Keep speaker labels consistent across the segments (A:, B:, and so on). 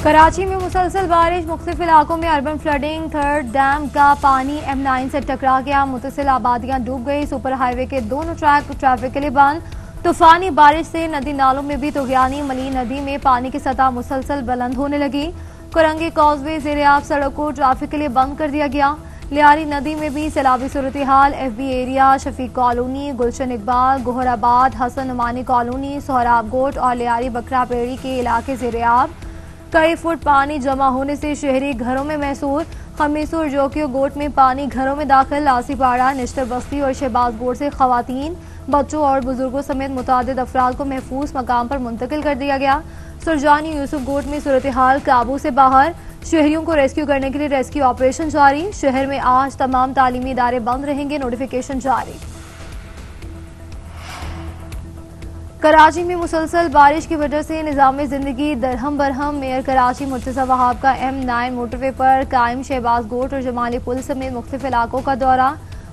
A: कराची में मुसलसल बारिश, मुख्तलिफ इलाकों में अर्बन फ्लडिंग। थर्ड डैम का पानी M9 से टकरा गया, मुतसिल आबादियां डूब गई। सुपर हाईवे के दोनों ट्रैक ट्रैफिक के लिए बंद। तूफानी बारिश से नदी नालों में भी तुगयानी। मली नदी में पानी की सतह मुसलसल बुलंद होने लगी। कुरंगी कॉजवे ज़ेर-ए-आब सड़क को ट्रैफिक के लिए बंद कर दिया गया। लियारी नदी में भी सैलाबी सूरत हाल। FB एरिया, शफीक कॉलोनी, गुलशन इकबाल, गोहराबाद, हसन नुमानी कॉलोनी, सोहराब गोट और लियारी बकरा पेड़ी के इलाके ज़ेर-ए-आब। कई फुट पानी जमा होने से शहरी घरों में महसूर। खमीसूर जोकियो गोट में पानी घरों में दाखिल। लासीपाड़ा, निश्तर बस्ती और शहबाज गोट से खवातीन, बच्चों और बुजुर्गों समेत मुतादिद अफराद को महफूज मकाम पर मुंतकिल कर दिया गया। सुरजानी यूसुफ गोट में सूरत हाल काबू से बाहर। शहरियों को रेस्क्यू करने के लिए रेस्क्यू ऑपरेशन जारी। शहर में आज तमाम तालीमी इदारे बंद रहेंगे, नोटिफिकेशन जारी। कराची में मुसलसल बारिश की वजह से निज़ाम जिंदगी दरहम बरहम। मेयर कराची मुर्तज़ा वहाब का M9 मोटरवे पर कायम शहबाज गोट और जमाली पुल समेत मुख्तलिफ इलाकों का दौरा।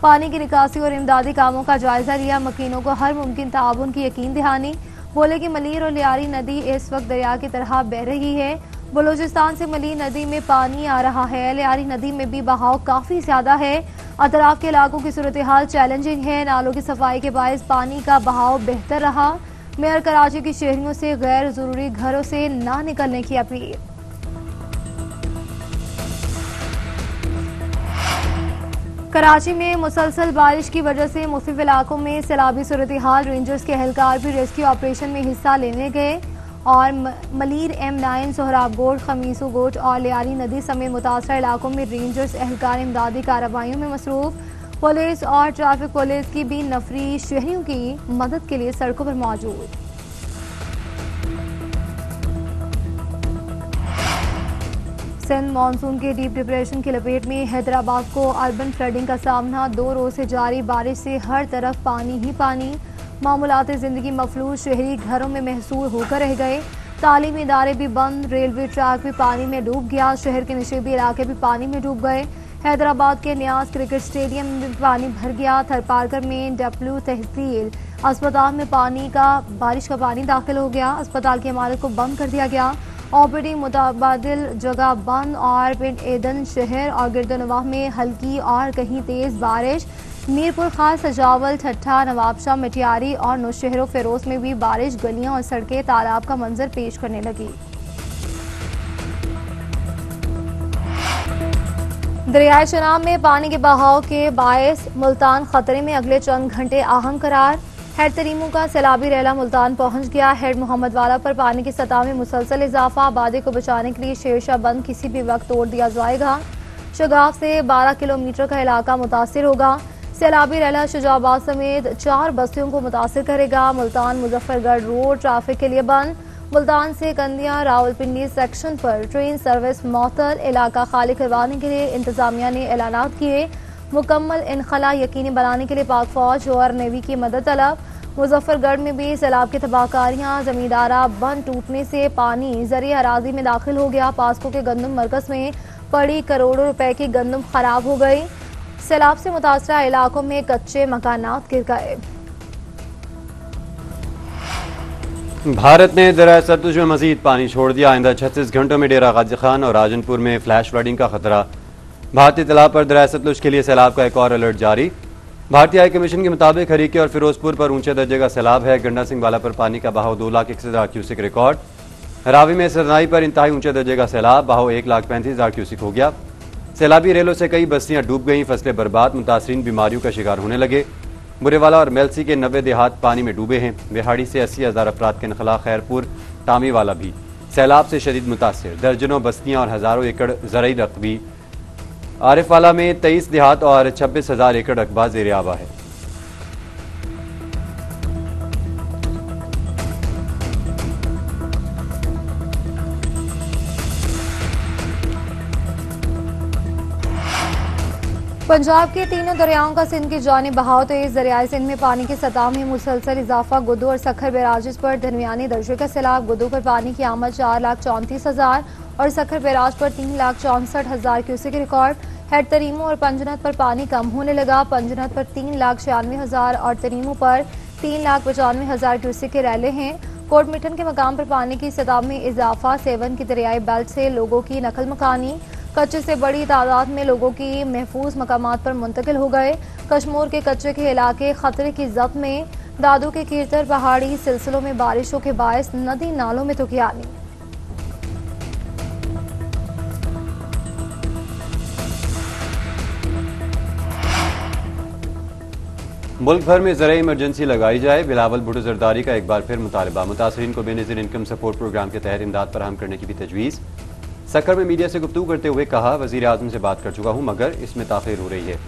A: पानी की निकासी और इमदादी कामों का जायजा लिया। मकीनों को हर मुमकिन ताउन की यकीन दहानी। बोले कि मलीर और लियारी नदी इस वक्त दरिया की तरह बह रही है। बलूचिस्तान से मली नदी में पानी आ रहा है। लियारी नदी में भी बहाव काफी ज्यादा है। अतराफ के इलाकों की सूरत हाल चैलेंजिंग है। नालों की सफाई के बायस पानी का बहाव बेहतर रहा। मेयर कराची की शहरियों से गैर जरूरी घरों से ना निकलने की अपील। कराची में मुसलसल बारिश की वजह से मुख्तलिफ इलाकों में सैलाबी सूरत हाल। रेंजर्स के एहलकार भी रेस्क्यू ऑपरेशन में हिस्सा लेने गए और मलीर M9, सोहराब गोट, खमीसू गोट और लियारी नदी समेत मुतासरा इलाकों में रेंजर्स एहलकार इमदादी कार्रवाइयों में मसरूफ। पुलिस और ट्रैफिक पुलिस की भी नफरी शहरियों की मदद के लिए सड़कों पर मौजूद। सिंध मानसून के डीप डिप्रेशन की लपेट में। हैदराबाद को अर्बन फ्लडिंग का सामना। 2 रोज से जारी बारिश से हर तरफ पानी ही पानी। मामूलात जिंदगी मफलूज। शहरी घरों में महसूर होकर रह गए। तालीमी इदारे भी बंद। रेलवे ट्रैक भी पानी में डूब गया। शहर के नशेबी इलाके भी पानी में डूब गए। हैदराबाद के न्याज क्रिकेट स्टेडियम में पानी भर गया। थरपारकर में डब्ल्यू तहसील अस्पताल में बारिश का पानी दाखिल हो गया। अस्पताल की इमारत को बंद कर दिया गया। ऑपरेटिंग मुताबादिल जगह बंद। और पिंड एदन शहर और गिरदोनवाह में हल्की और कहीं तेज बारिश। मीरपुर खास, सजावल, ठट्ठा, नवाबशाह, मटियारी और नौशहरों फेरोज में भी बारिश। गलियां और सड़कें तालाब का मंजर पेश करने लगी। दरियाए शनाब में पानी के बहाव के बायस मुल्तान खतरे में। अगले चंद घंटे अहम करार। हेड तरीमों का सैलाबी रैला मुल्तान पहुंच गया। हेड मोहम्मद वाला पर पानी की सतह में मुसलसल इजाफा। आबादी को बचाने के लिए शेरशाह बंद किसी भी वक्त तोड़ दिया जाएगा। शगाफ से 12 किलोमीटर का इलाका मुतासिर होगा। सैलाबी रैला शुजाबाद समेत 4 बस्तियों को मुतासिर करेगा। मुल्तान मुजफ्फरगढ़ रोड ट्रैफिक के लिए बंद। मुल्तान से कंदिया रावलपिंडी सेक्शन पर ट्रेन सर्विस मअतल। इलाका खाली करवाने के लिए इंतजामिया ने ऐलानात किए। मुकम्मल इनखला यकीनी बनाने के लिए पाक फौज और नेवी की मदद तलब। मुजफ्फरगढ़ में भी सैलाब की तबाहकारियां। जमींदारा बंद टूटने से पानी जरिए अराजी में दाखिल हो गया। पास्को के गंदम मरकज में पड़ी करोड़ों रुपए की गंदम खराब हो गई। सैलाब से मुतासरा इलाकों में कच्चे मकानात गिर गए।
B: भारत ने दरिया सतलुज में मजीद पानी छोड़ दिया। आइंदा 36 घंटों में डेरा गाजी खान और राजनपुर में फ्लैश फ्लडिंग का खतरा। भारतीय तालाब पर दरिया सतलुज के लिए सैलाब का एक और अलर्ट जारी। भारतीय हाई कमीशन के मुताबिक हरीके और फिरोजपुर पर ऊंचे दर्जे का सैलाब है। गंडा सिंह वाला पर पानी का बहाव 2,61,000 क्यूसिक रिकॉर्ड। रावी में सरनाई पर इंतहाई ऊंचे दर्जे का सैलाब, बहाव 1,35,000 क्यूसिक हो गया। सैलाबी रेलों से कई बस्तियां डूब गईं, फसलें बर्बाद, मुतासरीन बीमारियों का शिकार होने लगे। बुरेवाला और मेलसी के 90 देहात पानी में डूबे हैं। बिहाड़ी से 80,000 अफराद के नखला, खैरपुर, टामी वाला भी सैलाब से शदीद मुतासर। दर्जनों बस्तियां और हजारों एकड़ ज़रई रकबी। आरिफवाला में 23 देहात और 26,000 एकड़ रकबा ज़ेर आबा है।
A: पंजाब के तीनों दरियाओं का सिंध की जानिब बहाव तेज। दरियाए सिंध में पानी की सतह में मुसलसल इजाफा। गुद्दू और सखर बैराजेस पर दरमियानी दर्जे का सैलाब। गुद्दू पर पानी की आमद 4,34,000 और सखर बैराज पर 3,64,000 क्यूसिक रिकॉर्ड। हेड तरीमों और पंजनत पर पानी कम होने लगा। पंजनत पर 3,96,000 और तरीमों पर 3,95,000 क्यूसिक के रैले हैं। कोटमिठन के मकाम पर पानी की सतह में इजाफा, सेवन की दरियाई बेल्ट से लोगों की नकल मकानी, कच्चे से बड़ी तादाद में लोगों की महफूज मकामात पर मुंतकिल हो गए। कश्मीर के कच्चे के इलाके खतरे की जद में, दादू के कीर्तर पहाड़ी सिलसिलों में बारिशों के बायस नदी नालों में तुकियानी।
B: मुल्क भर में ज़राई इमरजेंसी लगाई जाए, बिलावल भुट्टो जरदारी का एक बार फिर मुतालबा। मुतासरीन को बेनज़ीर इनकम सपोर्ट प्रोग्राम के तहत इमदाद फराहम करने की भी तजवीज़। सक्कर में मीडिया से गुफ्तगू करते हुए कहा, वज़ीर आज़म से बात कर चुका हूँ मगर इसमें ताख़ीर हो रही है।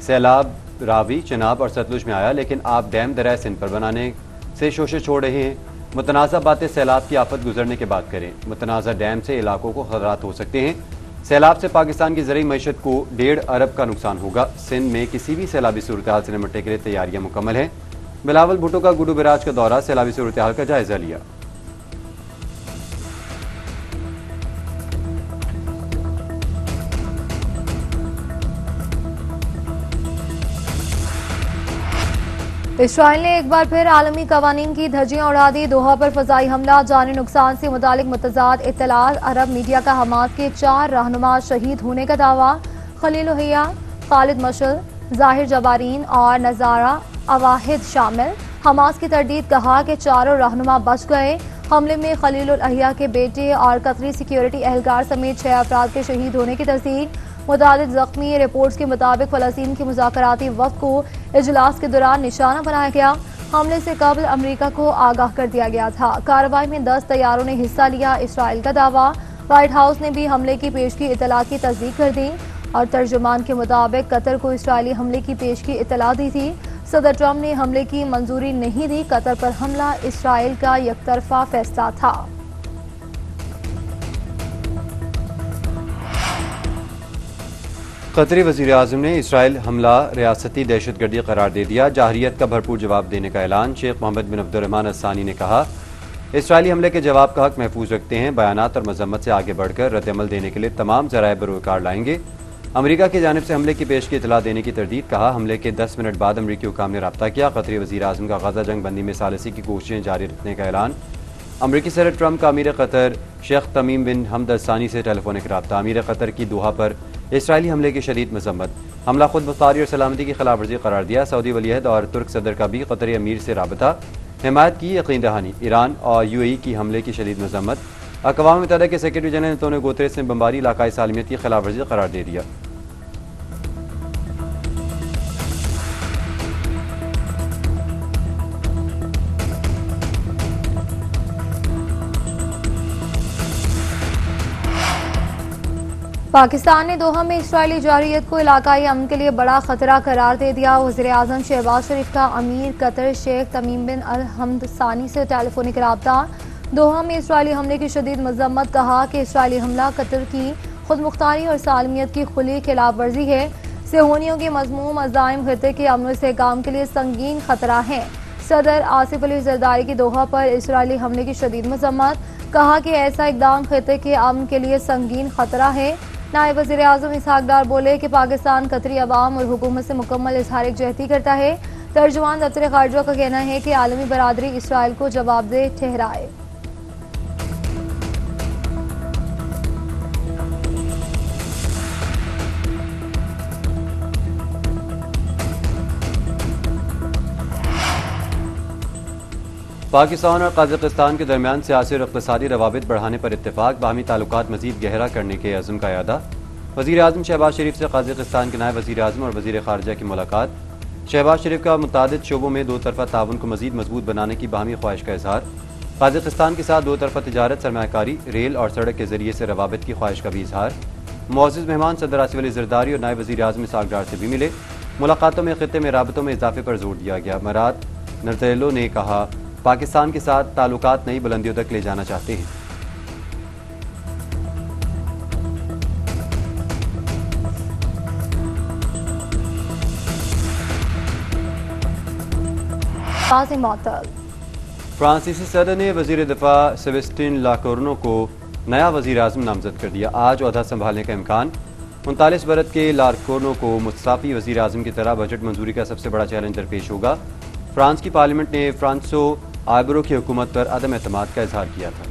B: सैलाब रावी, चनाब और सतलुज में आया लेकिन आप डैम दरिया सिंध पर बनाने से शोशे छोड़ रहे हैं। मुतनाज़ा बातें सैलाब की आफत गुजरने के बाद करें। मुतनाज़ा डैम से इलाकों को खतरात हो सकते हैं। सैलाब से पाकिस्तान की ज़रूरी मईशत को 1.5 अरब का नुकसान होगा। सिंध में किसी भी सैलाबी सूरत हाल से निपटने के लिए तैयारियां मुकम्मल हैं। बिलावल भुट्टो का गुडू बराज का दौरा, सैलाबी सूरत हाल का जायजा लिया।
A: इसराइल ने एक बार फिर आलमी कवानीन की धज्जियां उड़ा दी। दोहा पर फजाई हमला, जानी नुकसान से मुतालिक मुतजाद इत्तलात। अरब मीडिया का हमास के 4 रहनुमा शहीद होने का दावा। खलील हिया, खालिद मशल, जाहिर जबारीन और नजारा अवाहिद शामिल। हमास की तरदीद, कहा कि चारों रहनुमा बच गए। हमले में खलील अहिया के बेटे और कतरी सिक्योरिटी एहलकार समेत 6 अफराद के शहीद होने की तस्दीक। मुतालिक जख्मी। रिपोर्ट्स के मुताबिक फलस्तीन के मुज़ाकराती वक्त को इजलास के दौरान निशाना बनाया गया। हमले से कबल अमरीका को आगाह कर दिया गया था। कार्रवाई में 10 तैयारों ने हिस्सा लिया, इसराइल का दावा। व्हाइट हाउस ने भी हमले की पेशगी इतला की तस्दीक कर दी और तर्जुमान के मुताबिक कतर को इसराइली हमले की पेशगी इतला दी थी। सदर ट्रंप ने हमले की मंजूरी नहीं दी। कतर पर हमला इसराइल का यकतरफा फैसला था।
B: कतरी वज़ीर आज़म ने इसराइल हमला रियासती दहशतगर्दी करार दे दिया। जाहरियत का भरपूर जवाब देने का ऐलान। शेख मोहम्मद बिन अब्दुर्रहमान अस्सानी ने कहा, इसराइली हमले के जवाब का हक महफूज रखते हैं। बयानात और मजम्मत से आगे बढ़कर रद्दअमल देने के लिए तमाम ज़राए बरोकार लाएंगे। अमरीका की जानिब से हमले की पेश की इतला देने की तरदीद। कहा, हमले के 10 मिनट बाद अमरीकी हुकाम ने रब्ता किया। कतरी वज़ीर आज़म का गजा जंग बंदी में सालसी की कोशिशें जारी रखने का ऐलान। अमरीकी सदर ट्रंप का अमीर कतर शेख तमीम बिन हमद अस्सानी से टेलीफोनिक रब्ता। अमीर कतर की दोहा पर इसराइली हमले की शदीद मजम्मत। हमला खुद मुख्तारी और सलामती की खिलाफ वर्जी करार दिया। सऊदी वलीअहद और तुर्क सदर का भी कतरी अमीर से राबता। हिमायत की यकीन दहानी। ईरान और UAE की हमले की शदीद मजम्मत। अक़वाम मुत्तहिदा के सेक्रेटरी जनरल अंतोनियो गुतेरेस ने बमबारी इलाकाई सालमियत की खिलाफ वर्जी करार दे दिया।
A: पाकिस्तान ने दोहा में इसराइली जारियत को इलाकाई अमन के लिए बड़ा खतरा करार दे दिया। वज़ीर आज़म शहबाज शरीफ का अमीर कतर शेख तमीम बिन अल हमद सानी से टेलीफोनिक रब्ता। दोहा में इसराइली हमले की शदीद मजम्मत। कहा कि इसराइली हमला कतर की खुद मुख्तारी और सालमियत की खुली खिलाफ वर्जी है। सेहोनियों के मज़मूम अज़ाइम खित्ते के अमन इस्तेहकाम के लिए संगीन खतरा है। सदर आसिफ अली जरदारी की दोहा पर इसराइली हमले की शदीद मजम्मत। कहा कि ऐसा इकदाम खित्ते के अमन के लिए संगीन खतरा है। नायब वज़ीर आज़म इसहाक डार बोले कि पाकिस्तान कतरी अवाम और हुकूमत से मुकम्मल इजहार यकजहती करता है। तर्जुमान दफ्तर खारजा का कहना है कि आलमी बरादरी इसराइल को जवाबदेह ठहराए।
B: पाकिस्तान और कज़ाकिस्तान के दरमियान सियासी और इक़्तिसादी रवाबित बढ़ाने पर इत्तेफाक। बाहमी ताल्लुकात मज़ीद गहरा करने के अज़्म का यादा। वज़ीर आज़म शहबाज शरीफ से कज़ाकिस्तान के नायब वज़ीर आज़म और वज़ीर ख़ारिजा की मुलाकात। शहबाज शरीफ का मुतादिद शोबों में दो तरफ़ा ताउन को मज़ीद मजबूत बनाने की बाहमी ख्वाहिश का इज़हार। कज़ाकिस्तान के साथ दो तरफ़ा तिजारत, सरमायाकारी, रेल और सड़क के ज़रिए से रवाबित की ख्वाहिश का भी इज़हार। मुअज़्ज़िज़ मेहमान सदर आसिफ अली ज़रदारी और नायब वज़ीर आज़म इसहाक डार से भी मिले। मुलाकातों में ख़ित्ते में राबतों में इजाफे पर जोर दिया गया। मरात नरतेलो ने कहा, पाकिस्तान के साथ ताल्लुकात नई बुलंदियों तक ले जाना चाहते हैं। फ्रांसीसी सदर ने वज़ीर दिफा सेबेस्टियन लाकोर्नो को नया वज़ीर आज़म नामजद कर दिया। आज ओहदा संभालने का इम्कान। 39 बरस के लाकोर्नो को मुस्तफ़ी वज़ीर आज़म की तरह बजट मंजूरी का सबसे बड़ा चैलेंज दरपेश होगा। फ्रांस की पार्लियामेंट ने फ्रांसो आबरू की हुकूमत पर अदम एतमाद का इजहार किया था।